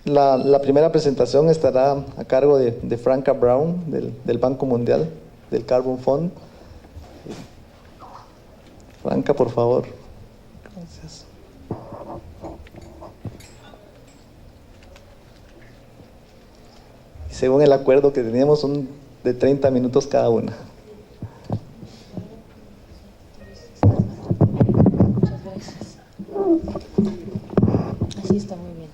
La primera presentación estará a cargo de Franka Braun, del Banco Mundial, del Carbon Fund. Franka, por favor. Gracias. Y según el acuerdo que teníamos, son de 30 minutos cada una. Muchas gracias. Así está muy bien.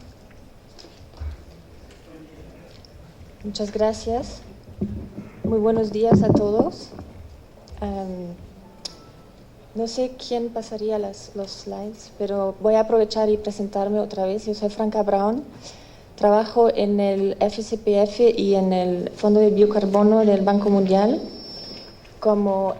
Muchas gracias. Muy buenos días a todos. No sé quién pasaría los slides, pero voy a aprovechar y presentarme otra vez. Yo soy Franka Braun. Trabajo en el FCPF y en el Fondo de Biocarbono del Banco Mundial como,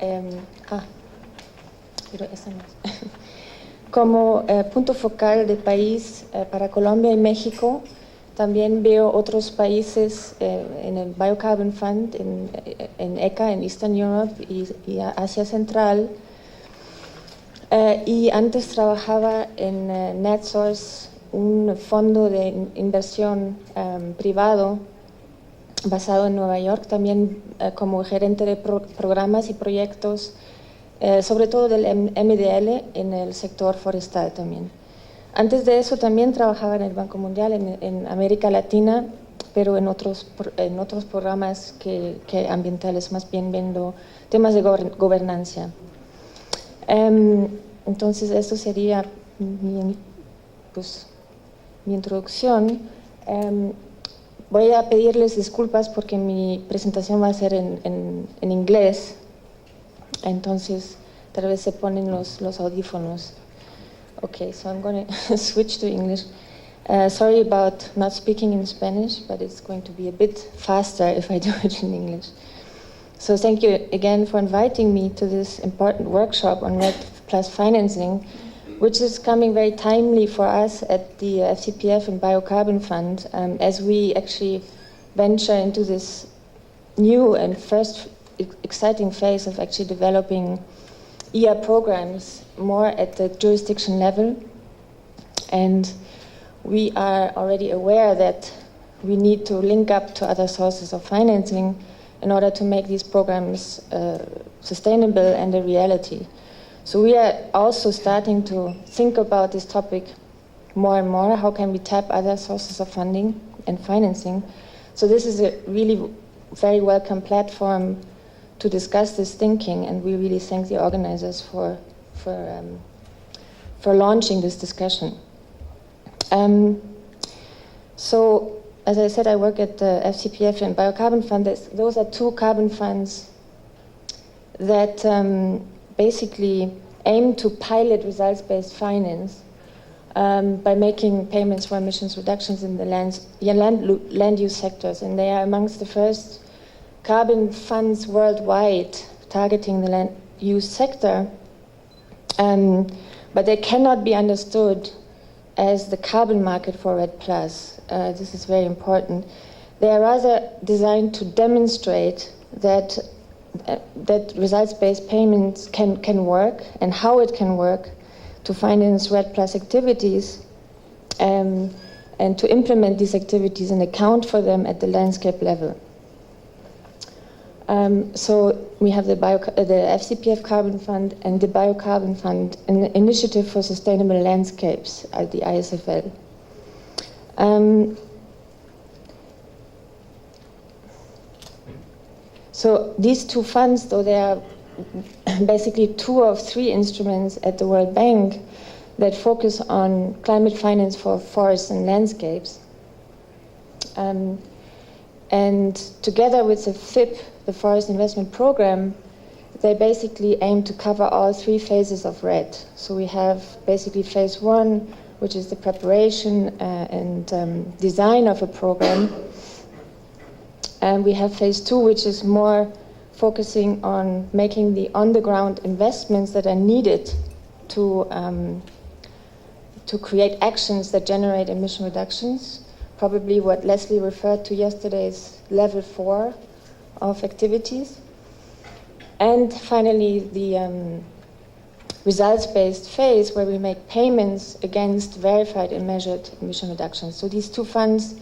como punto focal de país para Colombia y México. También veo otros países en el Biocarbon Fund, en ECA, en Eastern Europe y Asia Central. Y antes trabajaba en NetSource, un fondo de inversión privado basado en Nueva York, también como gerente de programas y proyectos, sobre todo del MDL en el sector forestal también. Antes de eso también trabajaba en el Banco Mundial en América Latina, pero en otros programas que ambientales, más bien viendo temas de gobernanza. Entonces, esto sería mi introducción. Voy a pedirles disculpas porque mi presentación va a ser en inglés, entonces tal vez se ponen los audífonos. Okay, so I'm going to switch to English. Sorry about not speaking in Spanish, but it's going to be a bit faster if I do it in English. So thank you again for inviting me to this important workshop on REDD+ financing, which is coming very timely for us at the FCPF and Biocarbon Fund, as we actually venture into this new and first exciting phase of actually developing ER programs more at the jurisdiction level. And we are already aware that we need to link up to other sources of financing in order to make these programs sustainable and a reality. So we are also starting to think about this topic more and more. How can we tap other sources of funding and financing? So this is a really very welcome platform to discuss this thinking, and we really thank the organizers for launching this discussion. So, as I said, I work at the FCPF and Biocarbon Fund. Those are two carbon funds that basically aim to pilot results-based finance by making payments for emissions reductions in the land use sectors. And they are amongst the first carbon funds worldwide targeting the land use sector. But they cannot be understood as the carbon market for REDD+. This is very important. They are rather designed to demonstrate that results-based payments can work and how it can work to finance REDD+ activities and to implement these activities and account for them at the landscape level. So we have the FCPF Carbon Fund and the Biocarbon Fund, an initiative for sustainable landscapes at the ISFL. So these two funds, though they are basically two of three instruments at the World Bank that focus on climate finance for forests and landscapes. And together with the FIP, the Forest Investment Program, they basically aim to cover all three phases of REDD. So we have basically phase one, which is the preparation and design of a program. And we have phase two, which is more focusing on making the on-the-ground investments that are needed to create actions that generate emission reductions, probably what Leslie referred to yesterday's level 4 of activities. And finally, the results-based phase where we make payments against verified and measured emission reductions. So these two funds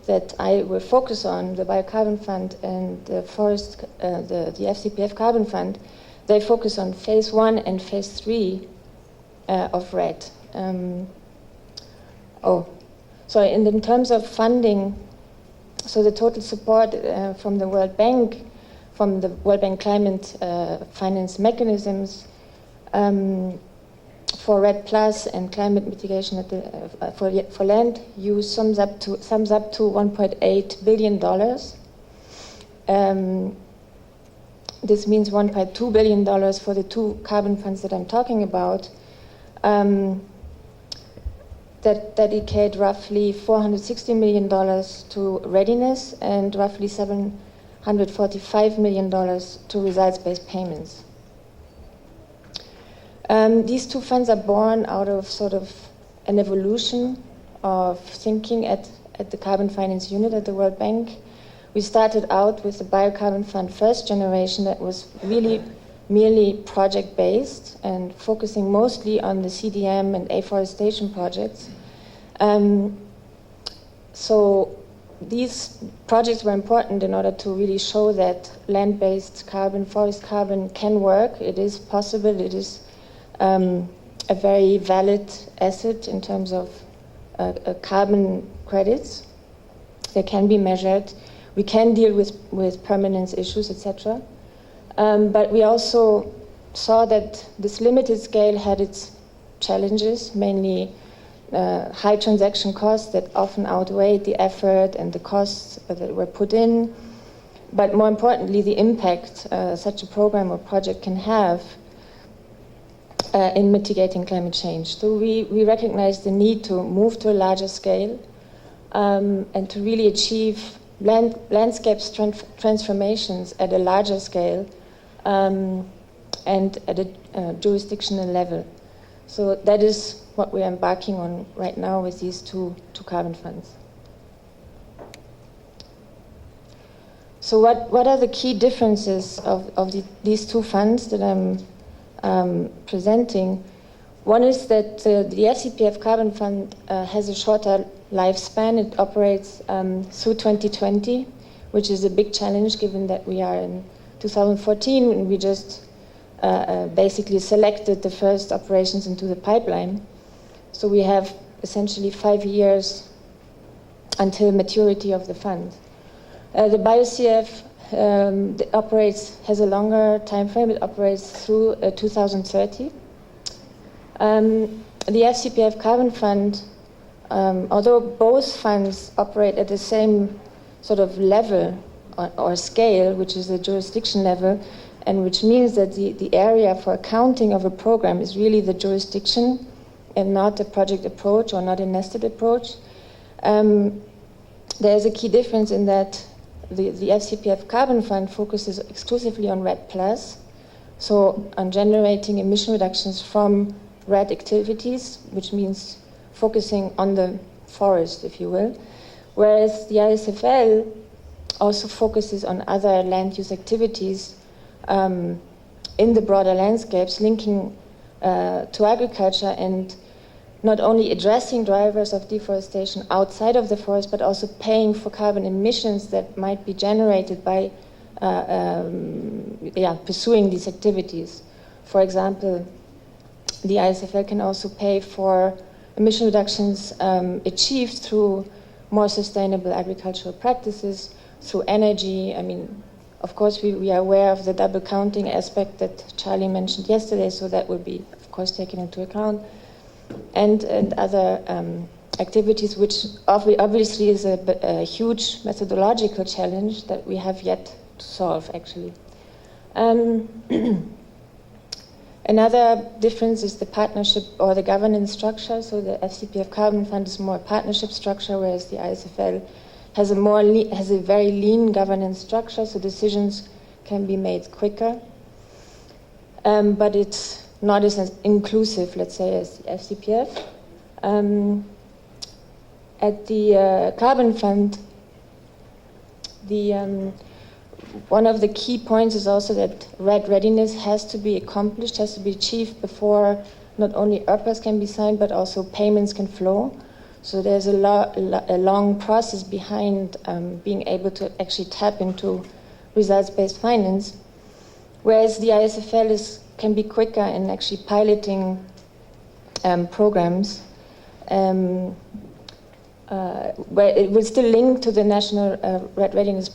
that I will focus on, the Biocarbon Fund and the FCPF Carbon Fund, they focus on phase 1 and phase 3 of REDD. So in terms of funding, so the total support from the World Bank, from the World Bank Climate Finance Mechanisms for REDD+ and climate mitigation at for land use sums up to $1.8 billion. This means $1.2 billion for the two carbon funds that I'm talking about, that dedicate roughly $460 million to readiness and roughly $745 million to results-based payments. These two funds are born out of sort of an evolution of thinking at the Carbon Finance Unit at the World Bank. We started out with the Biocarbon Fund first generation that was really merely project-based and focusing mostly on the CDM and afforestation projects. So these projects were important in order to really show that land-based carbon, forest carbon can work. It is possible. It is a very valid asset in terms of carbon credits. They can be measured. We can deal with permanence issues, etc. But we also saw that this limited scale had its challenges, mainly high transaction costs that often outweighed the effort and the costs that were put in. But more importantly, the impact such a program or project can have in mitigating climate change. So we recognize the need to move to a larger scale and to really achieve landscape transformations at a larger scale and at a jurisdictional level. So that is what we're embarking on right now with these two carbon funds. So what are the key differences of these two funds that I'm presenting? One is that the FCPF Carbon Fund has a shorter lifespan. It operates through 2020, which is a big challenge given that we are in 2014 and we just basically selected the first operations into the pipeline. So we have essentially 5 years until maturity of the fund. The BioCF has a longer time frame. It operates through 2030. The FCPF Carbon Fund, although both funds operate at the same sort of level or scale, which is the jurisdiction level, and which means that the area for accounting of a program is really the jurisdiction and not a project approach or not a nested approach. There's a key difference in that the FCPF Carbon Fund focuses exclusively on REDD+, so on generating emission reductions from REDD activities, which means focusing on the forest, if you will, whereas the ISFL also focuses on other land use activities in the broader landscapes, linking to agriculture and not only addressing drivers of deforestation outside of the forest, but also paying for carbon emissions that might be generated by pursuing these activities. For example, the ISFL can also pay for emission reductions achieved through more sustainable agricultural practices, through energy. I mean, of course, we are aware of the double counting aspect that Charlie mentioned yesterday, so that will be, of course, taken into account. And other activities, which obviously is a huge methodological challenge that we have yet to solve, actually. Another difference is the partnership or the governance structure. So the FCPF Carbon Fund is more a partnership structure, whereas the ISFL has a very lean governance structure, so decisions can be made quicker. But it's not as inclusive, let's say, as the FCPF. At the Carbon Fund, one of the key points is also that REDD readiness has to be accomplished, has to be achieved before not only ERPAs can be signed, but also payments can flow. So there's a long process behind being able to actually tap into results-based finance, whereas the ISFL can be quicker in actually piloting programs, where it will still link to the national REDD readiness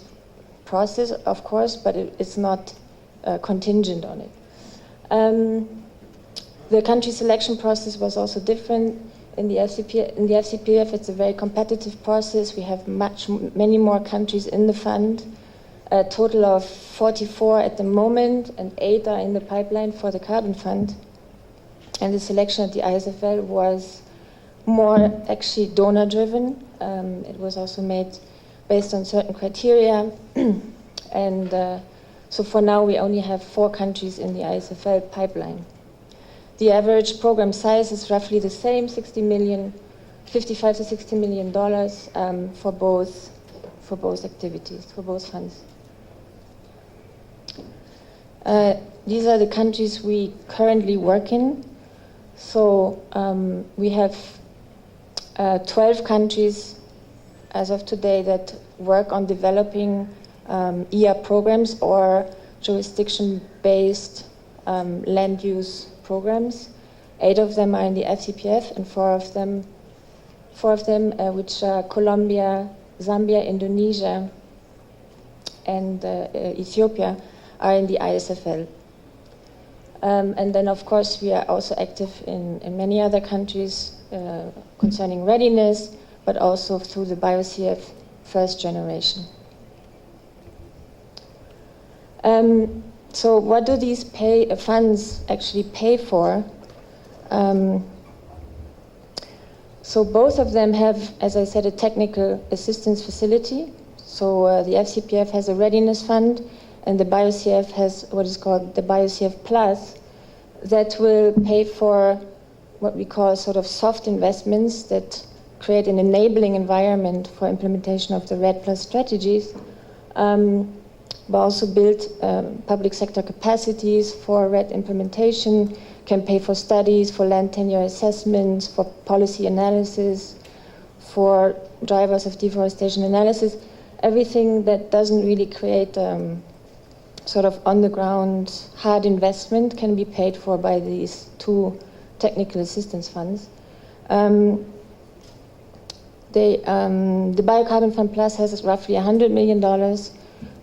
process, of course, but it's not contingent on it. The country selection process was also different. In the FCPF, it's a very competitive process. We have many more countries in the fund, a total of 44 at the moment, and 8 are in the pipeline for the carbon fund. And the selection at the ISFL was more actually donor-driven. It was also made based on certain criteria. And so for now, we only have 4 countries in the ISFL pipeline. The average program size is roughly the same, $55 to $60 million for both activities, for both funds. These are the countries we currently work in. So we have 12 countries as of today that work on developing ER programs or jurisdiction-based land use programs. 8 of them are in the FCPF, and 4 of them, which are Colombia, Zambia, Indonesia, and Ethiopia, are in the ISFL. And then, of course, we are also active in many other countries concerning readiness, but also through the BioCF first generation. So what do these funds actually pay for? So both of them have, as I said, a technical assistance facility. So the FCPF has a readiness fund, and the BioCF has what is called the BioCF Plus, that will pay for what we call sort of soft investments that create an enabling environment for implementation of the REDD+ strategies, but also build public sector capacities for REDD implementation, can pay for studies, for land tenure assessments, for policy analysis, for drivers of deforestation analysis, everything that doesn't really create sort of on-the-ground hard investment can be paid for by these 2 technical assistance funds. The Biocarbon Fund Plus has roughly $100 million,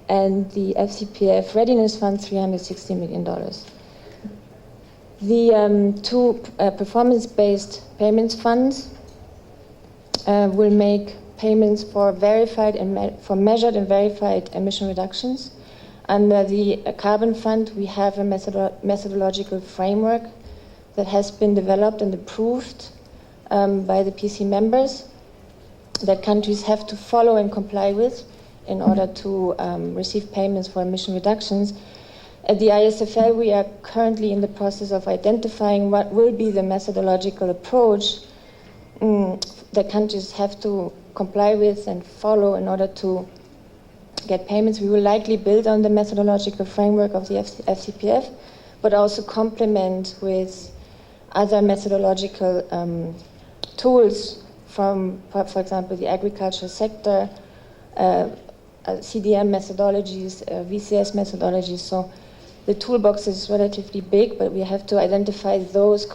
and the FCPF Readiness Fund $360 million. The 2 performance-based payments funds will make payments for for measured and verified emission reductions. Under the Carbon Fund, we have a methodological framework that has been developed and approved by the PC members that countries have to follow and comply with in order to receive payments for emission reductions. At the ISFL, we are currently in the process of identifying what will be the methodological approach that countries have to comply with and follow in order to get payments. We will likely build on the methodological framework of the FCPF, but also complement with other methodological tools from, for example, the agricultural sector, CDM methodologies, VCS methodologies. So the toolbox is relatively big, but we have to identify those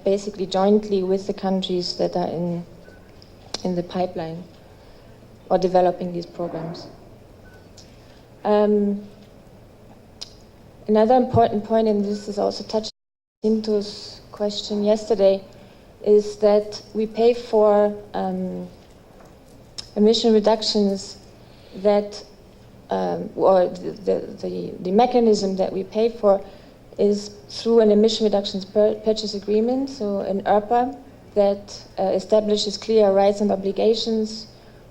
basically jointly with the countries that are in the pipeline or developing these programs. Another important point, and this is also touched Into's question yesterday, is that we pay for emission reductions that, or the mechanism that we pay for is through an emission reductions purchase agreement, so an ERPA that establishes clear rights and obligations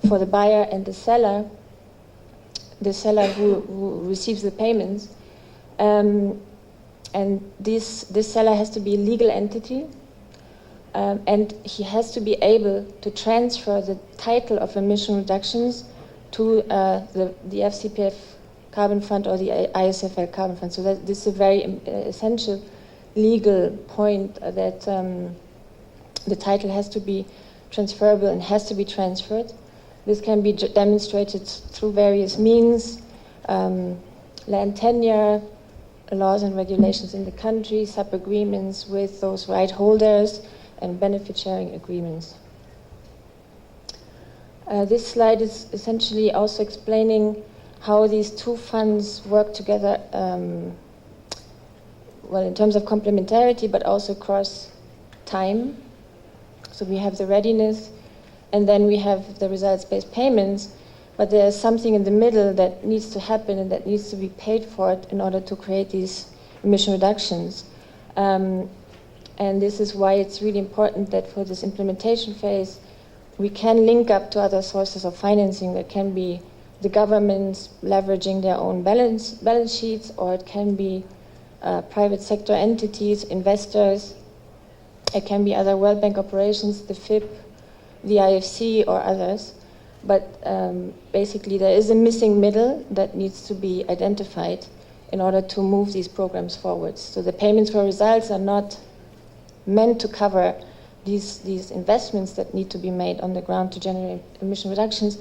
for the buyer and the seller who receives the payments. And this seller has to be a legal entity, and he has to be able to transfer the title of emission reductions to the FCPF Carbon Fund or the ISFL Carbon Fund. So this is a very essential legal point that the title has to be transferable and has to be transferred. This can be demonstrated through various means, land tenure, laws and regulations in the country, sub-agreements with those right holders, and benefit sharing agreements. This slide is essentially also explaining how these two funds work together, well, in terms of complementarity, but also across time. So we have the readiness, and then we have the results-based payments, but there's something in the middle that needs to happen and that needs to be paid for it in order to create these emission reductions. And this is why it's really important that for this implementation phase, we can link up to other sources of financing. That can be the governments leveraging their own balance sheets, or it can be private sector entities, investors. It can be other World Bank operations, the FIP, the IFC, or others. But basically, there is a missing middle that needs to be identified in order to move these programs forward. So the payments for results are not meant to cover these investments that need to be made on the ground to generate emission reductions.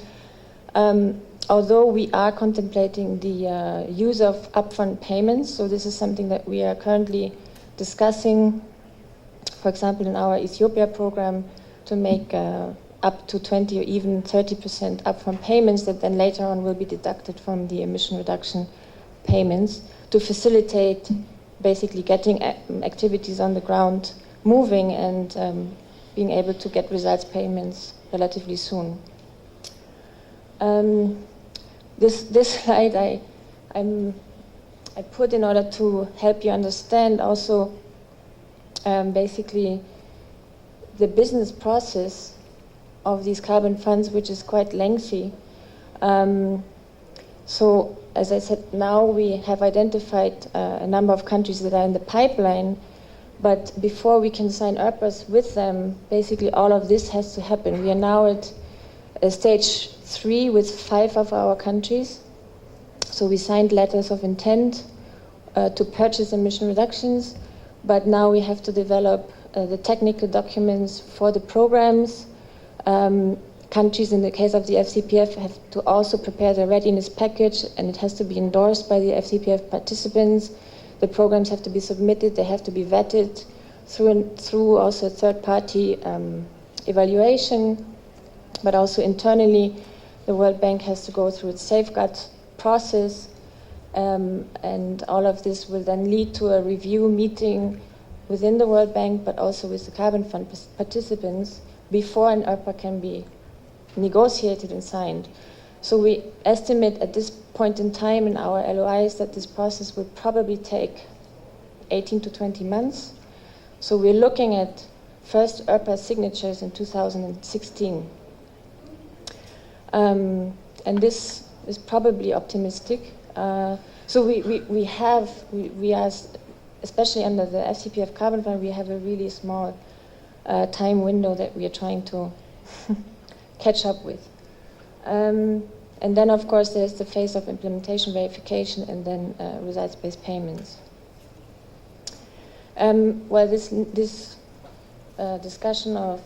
Although we are contemplating the use of upfront payments, so this is something that we are currently discussing, for example, in our Ethiopia program, to make up to 20 or even 30% upfront payments that then later on will be deducted from the emission reduction payments to facilitate basically getting activities on the ground moving and being able to get results payments relatively soon. This slide I put in order to help you understand also basically the business process of these carbon funds, which is quite lengthy. So, as I said, now we have identified a number of countries that are in the pipeline, but before we can sign ERPAs with them, basically all of this has to happen. We are now at stage 3 with 5 of our countries. So we signed letters of intent to purchase emission reductions, but now we have to develop the technical documents for the programs. Countries, in the case of the FCPF, have to also prepare the readiness package, and it has to be endorsed by the FCPF participants. The programs have to be submitted, they have to be vetted through also third-party evaluation, but also internally, the World Bank has to go through its safeguard process, and all of this will then lead to a review meeting within the World Bank, but also with the Carbon Fund participants, before an ERPA can be negotiated and signed. So we estimate at this point in time in our LOIs that this process will probably take 18 to 20 months. So we're looking at first ERPA signatures in 2016. And this is probably optimistic. So we are, especially under the FCPF Carbon Fund, we have a really small time window that we are trying to catch up with. And then, of course, there's the phase of implementation, verification, and then results-based payments. Well, this discussion of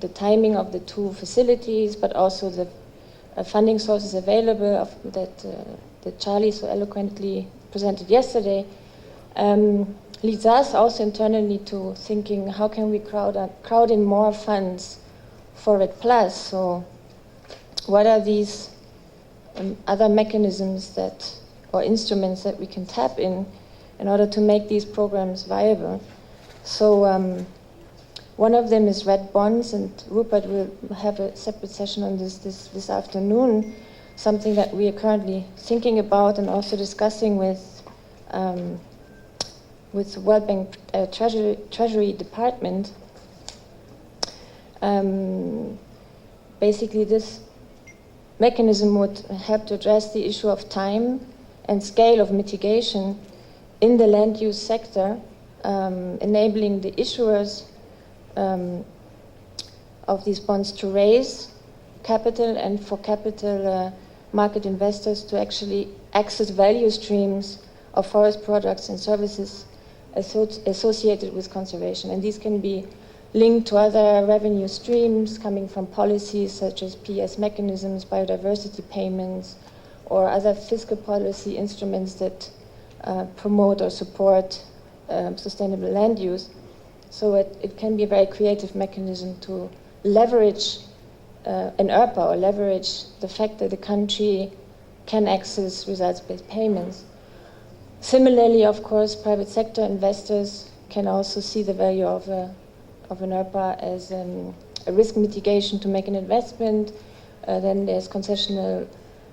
the timing of the two facilities, but also the funding sources available that Charlie so eloquently presented yesterday, leads us also internally to thinking, how can we crowd in more funds for REDD+? So what are these other mechanisms or instruments that we can tap in order to make these programs viable? So one of them is red bonds, and Rupert will have a separate session on this afternoon, something that we are currently thinking about and also discussing with World Bank Treasury Department. Basically, this mechanism would help to address the issue of time and scale of mitigation in the land use sector, enabling the issuers of these bonds to raise capital and for capital market investors to actually access value streams of forest products and services associated with conservation. And these can be linked to other revenue streams coming from policies such as PS mechanisms, biodiversity payments, or other fiscal policy instruments that promote or support sustainable land use. So it can be a very creative mechanism to leverage an ERPA, or leverage the fact that the country can access results-based payments. Similarly, of course, private sector investors can also see the value of an ERPA as a risk mitigation to make an investment. Then there's concessional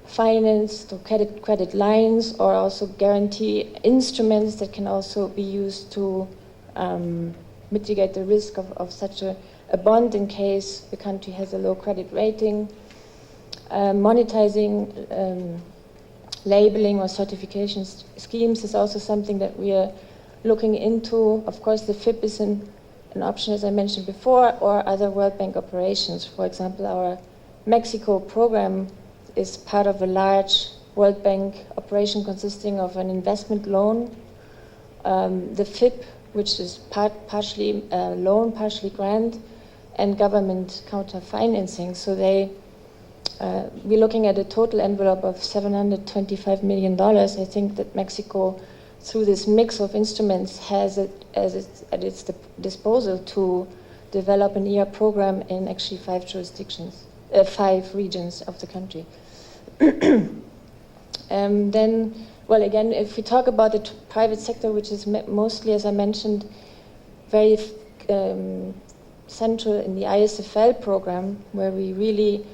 finance, to credit lines, or also guarantee instruments that can also be used to mitigate the risk of such a bond in case the country has a low credit rating. Monetizing labeling or certification schemes is also something that we are looking into. Of course, the FIP is an option, as I mentioned before, or other World Bank operations. For example, our Mexico program is part of a large World Bank operation consisting of an investment loan, the FIP, which is partially loan, partially grant, and government counter-financing. So we're looking at a total envelope of $725 million. I think that Mexico, through this mix of instruments, has it at its disposal to develop an ER program in actually 5 jurisdictions, 5 regions of the country. Then, well, again, if we talk about the private sector, which is mostly, as I mentioned, very central in the ISFL program, where we really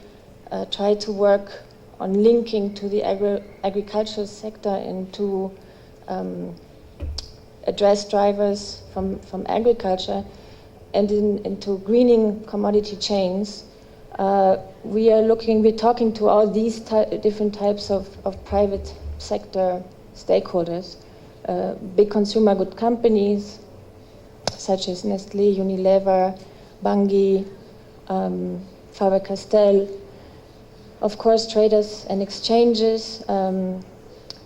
try to work on linking to the agricultural sector and to address drivers from agriculture and into greening commodity chains. We're talking to all these different types of private sector stakeholders, big consumer good companies such as Nestlé, Unilever, Bunge, Faber-Castell, of course traders and exchanges,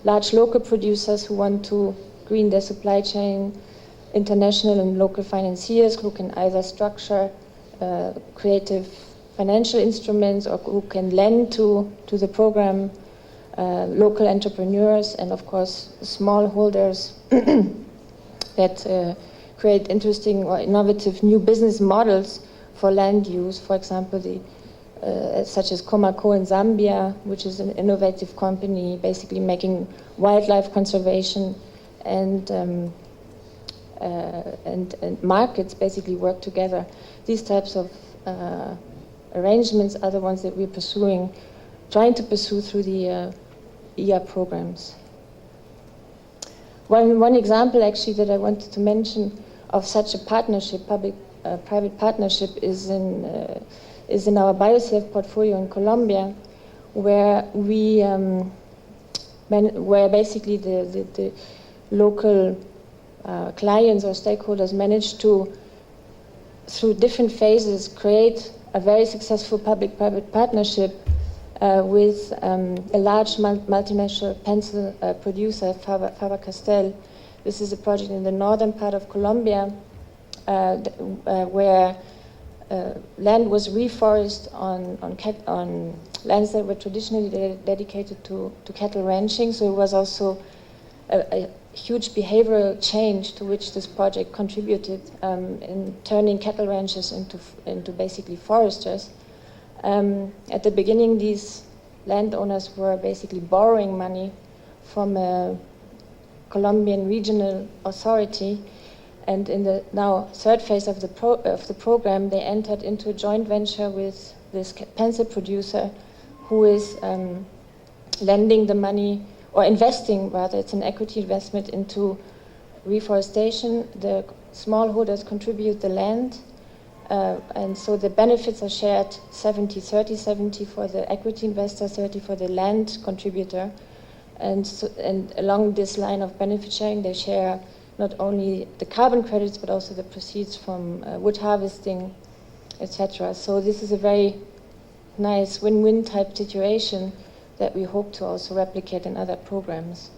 large local producers who want to green their supply chain, international and local financiers who can either structure creative financial instruments or who can lend to the program, local entrepreneurs, and of course smallholders that create interesting or innovative new business models for land use. For example, such as Comaco in Zambia, which is an innovative company basically making wildlife conservation and markets basically work together. These types of arrangements are the ones that we're trying to pursue through the ER programs. One example actually that I wanted to mention of such a partnership, public-private partnership, is in our biosafe portfolio in Colombia, where where basically the local clients or stakeholders managed to, through different phases, create a very successful public-private partnership with a large multinational pencil producer, Faber-Castell. This is a project in the northern part of Colombia where land was reforested on lands that were traditionally dedicated to cattle ranching. So it was also a huge behavioral change to which this project contributed in turning cattle ranchers into basically foresters. At the beginning, these landowners were basically borrowing money from a Colombian regional authority, and in the now third phase of the program, they entered into a joint venture with this pencil producer, who is lending the money, or investing rather, it's an equity investment into reforestation. The smallholders contribute the land, and so the benefits are shared 70-30, 70 for the equity investor, 30 for the land contributor. And along this line of benefit sharing, they share not only the carbon credits, but also the proceeds from wood harvesting, etc. So this is a very nice win-win type situation that we hope to also replicate in other programs.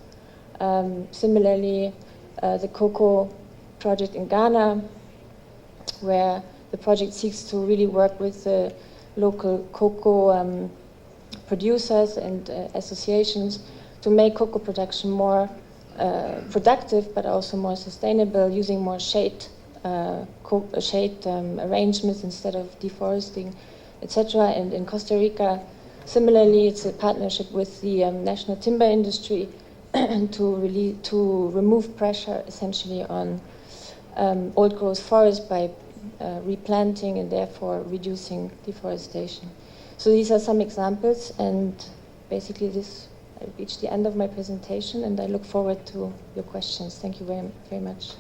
Similarly, the cocoa project in Ghana, where the project seeks to really work with the local cocoa producers and associations to make cocoa production more productive, but also more sustainable, using more shade arrangements instead of deforesting, etc. And in Costa Rica, similarly, it's a partnership with the national timber industry to remove pressure essentially on old growth forests by replanting and therefore reducing deforestation. So these are some examples, and basically I reached the end of my presentation, and I look forward to your questions. Thank you very, very much.